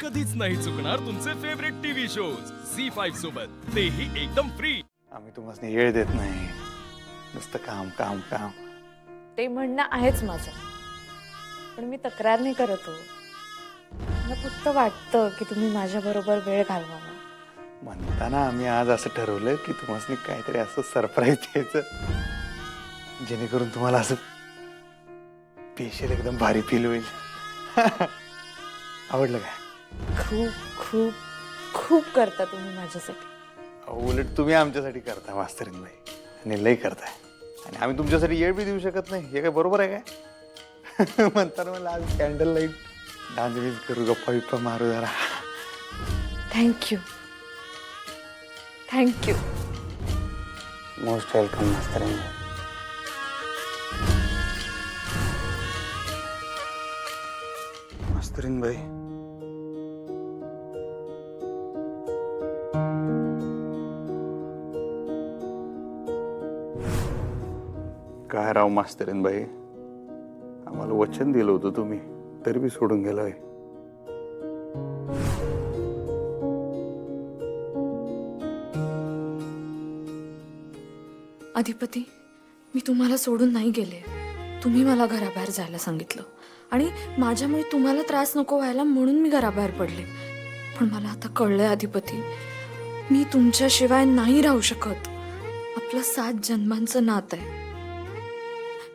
कधीच नाही चुकणार तुमचे फेवरेट टीव्ही शोज झी5 सोबत, तेही एकदम फ्री. आम्ही तुम्हाला येळ देत नाही, नुसतं काम काम काम. ते म्हणणं आहेच माझं, पण मी तक्रार नाही करत हो. मला फक्त वाटतं की तुम्ही माझ्या बरोबर वेळ घालवावा. म्हणताना आम्ही आज असं ठरवलं की तुम्हाला काहीतरी असं सरप्राईज द्यायचं, जेणेकरून तुम्हाला असं स्पेशल एकदम भारी फील होईल. आवडलं काय? खूप खूप खूप करता तुम्ही माझ्यासाठी. उलट तुम्ही आमच्यासाठी करता मास्तरीन बाई, आणि लई करताय. आणि आम्ही तुमच्यासाठी येळ बी देऊ शकत नाही, हे काय बरोबर आहे काय? म्हणताना मला आज कॅन्डल लाईट डान्स बीज करू, गप्पा बिप्पा मारू जरा. Thank you thank you. मोस्ट वेलकम मास्तरीन बाई. मास्तरीन बाई, काय राव मास्तरीन बाई, आम्हाला वचन दिलं होतं तुम्ही, तरी बी सोडून गेलाय. अधिपती, मी तुम्हाला सोडून नाही गेले. तुम्ही मला घराबाहेर जायला सांगितलं आणि माझ्यामुळे तुम्हाला त्रास नको व्हायला म्हणून मी घराबाहेर पडले. पण मला आता कळलंय अधिपती, मी तुमच्याशिवाय नाही राहू शकत. आपलं 7 जन्मांचं नातं आहे.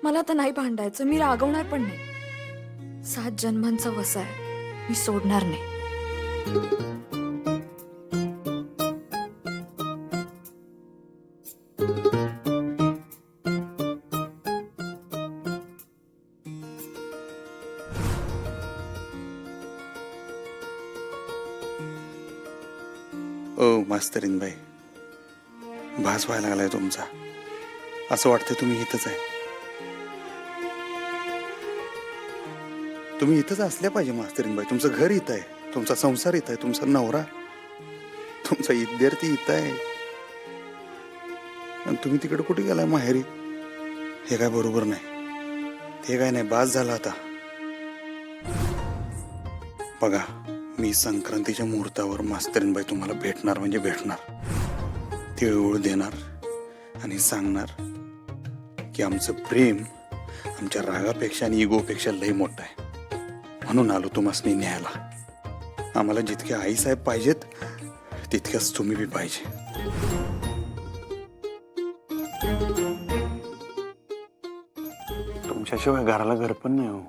मला तर नाही भांडायचं, मी रागवणार पण नाही. 7 जन्मांचा वसा आहे, मी सोडणार नाही. ओ मास्तरीन बाई, भास व्हायला लागलाय तुमचा. असं वाटतं तुम्ही इथंच आहे. तुम्ही इथंच असल्या पाहिजे मास्तरीन बाई. तुमचं घर इथं आहे, तुमचा संसार इथं आहे, तुमचा नवरा, तुमचा विद्यार्थी इथं आहे, आणि तुम्ही तिकडे कुठे गेलाय माहेरी? हे काय बरोबर नाही, हे काय नाही. बास झाला आता. बघा, मी संक्रांतीच्या मुहूर्तावर मास्तरीनबाई तुम्हाला भेटणार म्हणजे भेटणार, तिळगुळ देणार आणि सांगणार की आमचं प्रेम आमच्या रागापेक्षा आणि इगोपेक्षा लई मोठं आहे. म्हणून आलो तुम्हाला न्यायला. आम्हाला जितके आईसाहेब पाहिजेत तितक्याच तुम्ही बी पाहिजे. तुमच्याशिवाय घराला घर पण नाही हो.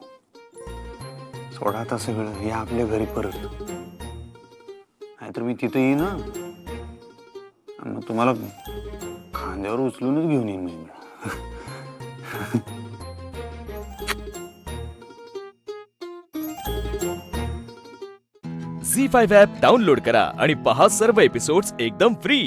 सोडा आता सगळं, या आपल्या घरी परत. नाहीतर मी तिथं येईन ना, मग तुम्हाला खांद्यावर उचलूनच घेऊन येईन मी. झी5 ॲप डाउनलोड करा आणि पहा सर्व एपिसोड्स एकदम फ्री.